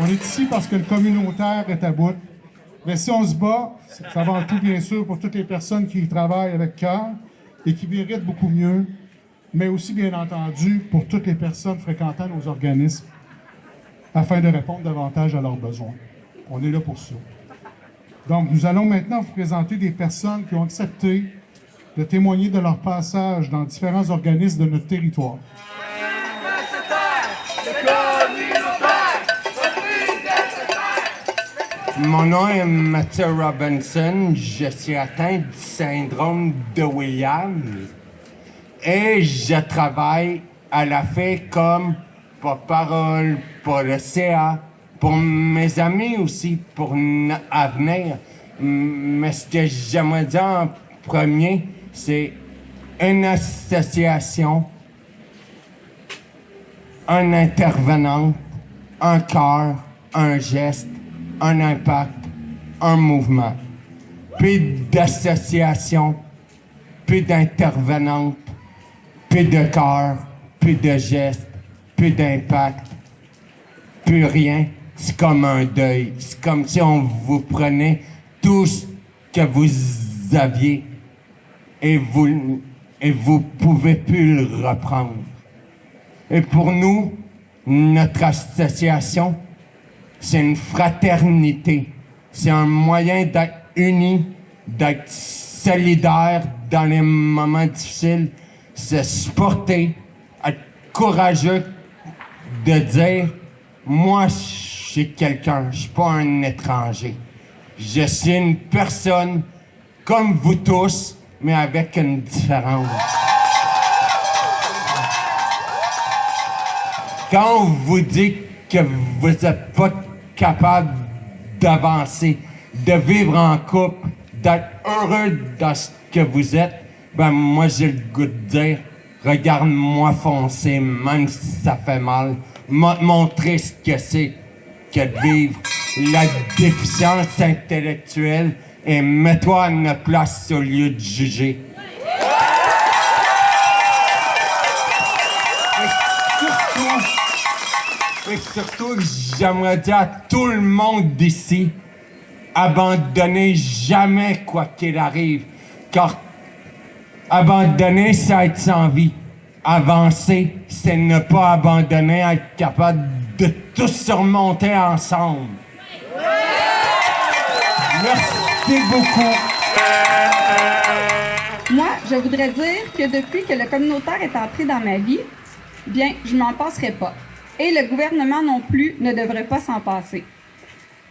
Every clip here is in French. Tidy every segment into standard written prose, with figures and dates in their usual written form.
On est ici parce que le communautaire est à bout. Mais si on se bat, c'est avant tout, bien sûr, pour toutes les personnes qui y travaillent avec cœur et qui méritent beaucoup mieux, mais aussi, bien entendu, pour toutes les personnes fréquentant nos organismes afin de répondre davantage à leurs besoins. On est là pour ça. Donc, nous allons maintenant vous présenter des personnes qui ont accepté de témoigner de leur passage dans différents organismes de notre territoire. Mon nom est Mathieu Robinson, je suis atteint du syndrome de Williams et je travaille à la FAI comme porte-parole pour le CA, pour mes amis aussi, pour l'avenir. Mais ce que j'aimerais dire en premier, c'est une association, un intervenant, un cœur, un geste, un impact, un mouvement. Plus d'associations, plus d'intervenantes, plus de cœur, plus de gestes, plus d'impact, plus rien. C'est comme un deuil. C'est comme si on vous prenait tout ce que vous aviez et vous pouvez plus le reprendre. Et pour nous, notre association, c'est une fraternité. C'est un moyen d'être unis, d'être solidaire dans les moments difficiles, se supporter, être courageux, de dire « Moi, je suis quelqu'un, je suis pas un étranger. Je suis une personne comme vous tous, mais avec une différence. » Quand on vous dit que vous n'êtes pas capable d'avancer, de vivre en couple, d'être heureux dans ce que vous êtes, ben moi j'ai le goût de dire, regarde-moi foncer, même si ça fait mal, montrer ce que c'est que de vivre la déficience intellectuelle et mets-toi à notre place au lieu de juger. Et surtout, j'aimerais dire à tout le monde d'ici, abandonnez jamais quoi qu'il arrive, car abandonner, c'est être sans vie. Avancer, c'est ne pas abandonner, être capable de tout surmonter ensemble. Merci beaucoup. Moi, je voudrais dire que depuis que le communautaire est entré dans ma vie, bien, je m'en passerai pas. Et le gouvernement non plus ne devrait pas s'en passer.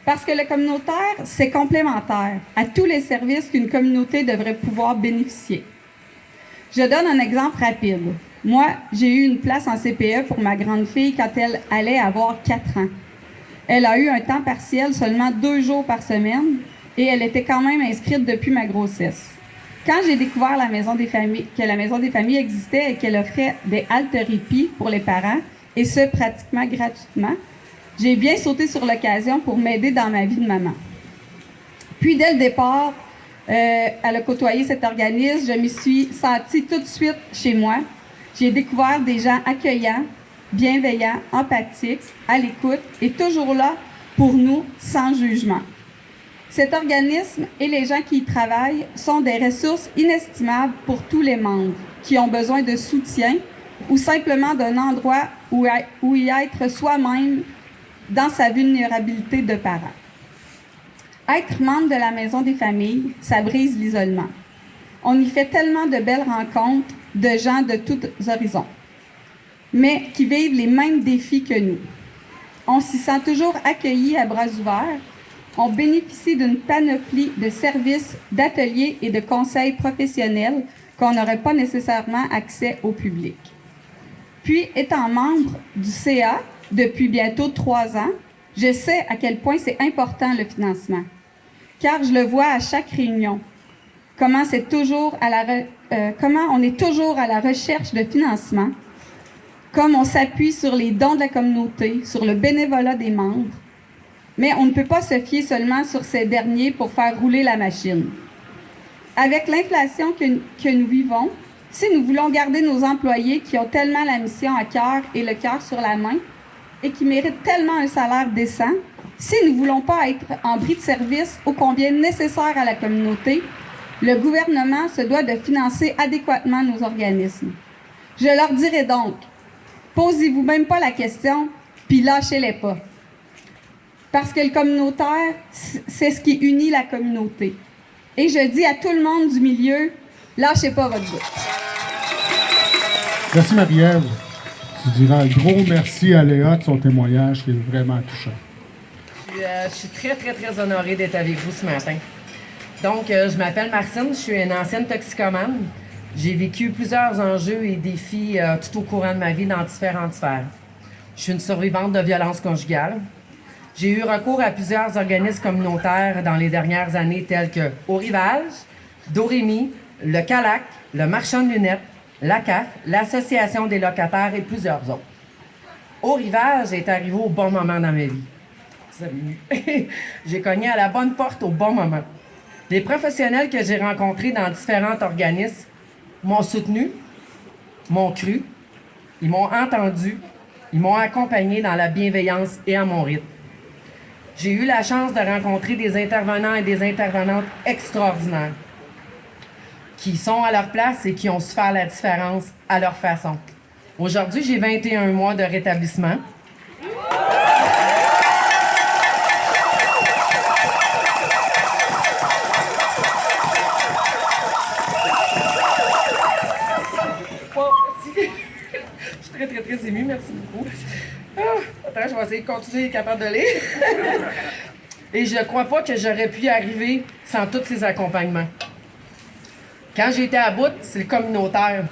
Parce que le communautaire, c'est complémentaire à tous les services qu'une communauté devrait pouvoir bénéficier. Je donne un exemple rapide. Moi, j'ai eu une place en CPE pour ma grande fille quand elle allait avoir 4 ans. Elle a eu un temps partiel seulement 2 jours par semaine et elle était quand même inscrite depuis ma grossesse. Quand j'ai découvert que la Maison des familles existait et qu'elle offrait des haltérophies pour les parents, et ce, pratiquement gratuitement, j'ai bien sauté sur l'occasion pour m'aider dans ma vie de maman. Puis, dès le départ, elle a côtoyé cet organisme, je m'y suis sentie tout de suite chez moi. J'ai découvert des gens accueillants, bienveillants, empathiques, à l'écoute et toujours là pour nous, sans jugement. Cet organisme et les gens qui y travaillent sont des ressources inestimables pour tous les membres qui ont besoin de soutien ou simplement d'un endroit où y être soi-même dans sa vulnérabilité de parent. Être membre de la Maison des familles, ça brise l'isolement. On y fait tellement de belles rencontres de gens de tous horizons, mais qui vivent les mêmes défis que nous. On s'y sent toujours accueillis à bras ouverts. On bénéficie d'une panoplie de services, d'ateliers et de conseils professionnels qu'on n'aurait pas nécessairement accès au public. Puis, étant membre du CA depuis bientôt 3 ans, je sais à quel point c'est important le financement, car je le vois à chaque réunion, comment on est toujours à la recherche de financement, comme on s'appuie sur les dons de la communauté, sur le bénévolat des membres, mais on ne peut pas se fier seulement sur ces derniers pour faire rouler la machine. Avec l'inflation que nous vivons, si nous voulons garder nos employés qui ont tellement la mission à cœur et le cœur sur la main et qui méritent tellement un salaire décent, si nous ne voulons pas être en bris de service ô combien nécessaire à la communauté, le gouvernement se doit de financer adéquatement nos organismes. Je leur dirai donc, posez-vous même pas la question, puis lâchez-les pas. Parce que le communautaire, c'est ce qui unit la communauté. Et je dis à tout le monde du milieu, lâchez pas votre bout. Merci Marie-Ève. Je dirais un gros merci à Léa de son témoignage qui est vraiment touchant. Je suis très, très, très honorée d'être avec vous ce matin. Donc, je m'appelle Martine, je suis une ancienne toxicomane. J'ai vécu plusieurs enjeux et défis tout au courant de ma vie dans différentes sphères. Je suis une survivante de violences conjugales. J'ai eu recours à plusieurs organismes communautaires dans les dernières années tels que Au Rivage, Dorémy, le CALAC, le Marchand de lunettes, la CAF, l'Association des locataires et plusieurs autres. Au Rivage est arrivé au bon moment dans ma vie. J'ai cogné à la bonne porte au bon moment. Les professionnels que j'ai rencontrés dans différents organismes m'ont soutenu, m'ont cru, ils m'ont entendu, ils m'ont accompagné dans la bienveillance et à mon rythme. J'ai eu la chance de rencontrer des intervenants et des intervenantes extraordinaires qui sont à leur place et qui ont su faire la différence à leur façon. Aujourd'hui, j'ai 21 mois de rétablissement. Je suis très, très, très émue. Merci beaucoup. Attends, je vais essayer de continuer, être capable de lire. Et je ne crois pas que j'aurais pu y arriver sans tous ces accompagnements. Quand j'étais à bout, c'est le communautaire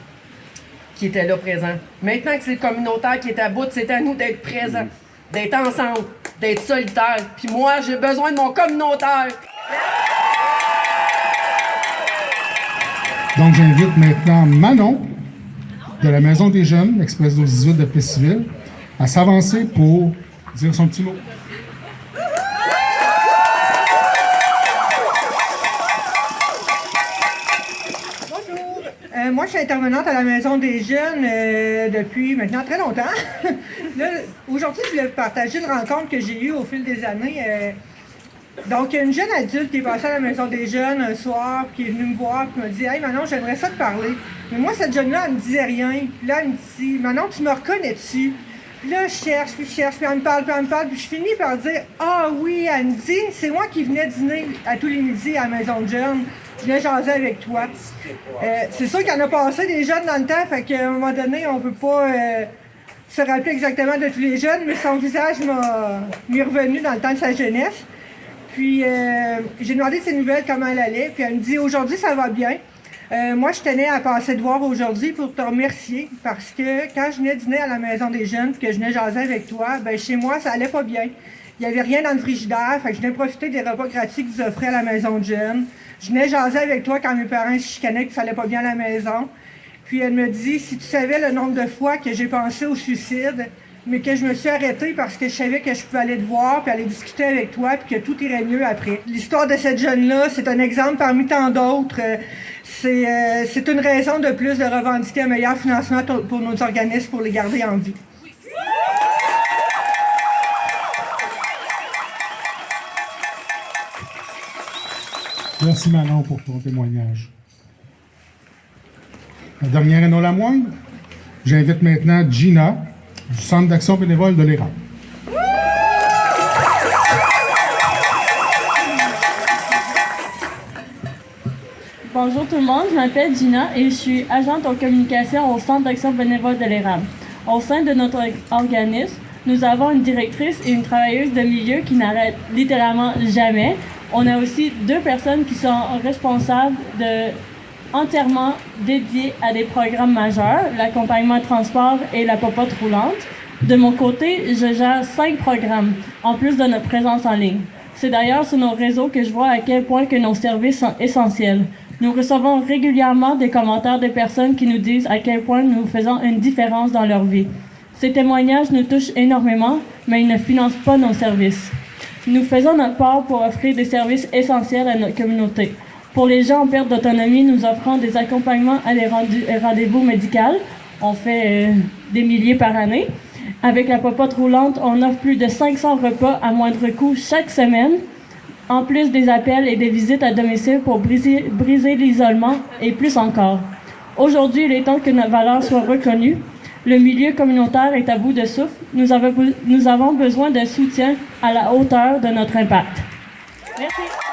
qui était là présent. Maintenant que c'est le communautaire qui est à bout, c'est à nous d'être présents, d'être ensemble, d'être solidaires. Puis moi, j'ai besoin de mon communautaire. Donc, j'invite maintenant Manon de la Maison des Jeunes, Express 12-18 de Plessisville, à s'avancer pour dire son petit mot. Moi, je suis intervenante à la Maison des Jeunes depuis maintenant très longtemps. Là, aujourd'hui, je voulais vous partager une rencontre que j'ai eue au fil des années. Donc, une jeune adulte qui est passée à la Maison des Jeunes un soir, puis qui est venue me voir, puis m'a dit « Hey, Manon, j'aimerais ça te parler. » Mais moi, cette jeune-là, elle me disait rien. Puis là, elle me dit « Manon, tu me reconnais-tu? » Puis là, je cherche, puis elle me parle, puis je finis par dire « Ah oui, elle me dit, c'est moi qui venais dîner à tous les midis à la Maison de Jeunes. Je venais jaser avec toi. » C'est sûr qu'il y en a passé des jeunes dans le temps, fait qu'à un moment donné, on peut pas se rappeler exactement de tous les jeunes, mais son visage m'est revenu dans le temps de sa jeunesse. Puis j'ai demandé de ses nouvelles, comment elle allait, puis elle me dit « Aujourd'hui, ça va bien. Moi, je tenais à passer te voir aujourd'hui pour te remercier, parce que quand je venais dîner à la Maison des Jeunes, puis que je venais jaser avec toi, ben chez moi, ça allait pas bien. Il n'y avait rien dans le frigidaire, fait que je venais profiter des repas gratuits qu'ils offraient à la Maison de Jeunes. Je venais jaser avec toi quand mes parents se chicanaient que ça allait pas bien à la maison. Puis elle me dit, si tu savais le nombre de fois que j'ai pensé au suicide, mais que je me suis arrêtée parce que je savais que je pouvais aller te voir, puis aller discuter avec toi, puis que tout irait mieux après. L'histoire de cette jeune-là, c'est un exemple parmi tant d'autres. C'est une raison de plus de revendiquer un meilleur financement pour nos organismes, pour les garder en vie. Merci Manon pour ton témoignage. La dernière et non la moindre, j'invite maintenant Gina du Centre d'action bénévole de l'Érable. Bonjour tout le monde, je m'appelle Gina et je suis agente en communication au Centre d'action bénévole de l'Érable. Au sein de notre organisme, nous avons une directrice et une travailleuse de milieu qui n'arrêtent littéralement jamais. On a aussi 2 personnes qui sont responsables entièrement dédié à des programmes majeurs, l'accompagnement transport et la popote roulante. De mon côté, je gère 5 programmes, en plus de notre présence en ligne. C'est d'ailleurs sur nos réseaux que je vois à quel point que nos services sont essentiels. Nous recevons régulièrement des commentaires de personnes qui nous disent à quel point nous faisons une différence dans leur vie. Ces témoignages nous touchent énormément, mais ils ne financent pas nos services. Nous faisons notre part pour offrir des services essentiels à notre communauté. Pour les gens en perte d'autonomie, nous offrons des accompagnements à des rendez-vous médicaux. On fait des milliers par année. Avec la popote roulante, on offre plus de 500 repas à moindre coût chaque semaine, en plus des appels et des visites à domicile pour briser l'isolement et plus encore. Aujourd'hui, il est temps que notre valeur soit reconnue. Le milieu communautaire est à bout de souffle. Nous avons besoin de soutien à la hauteur de notre impact. Merci.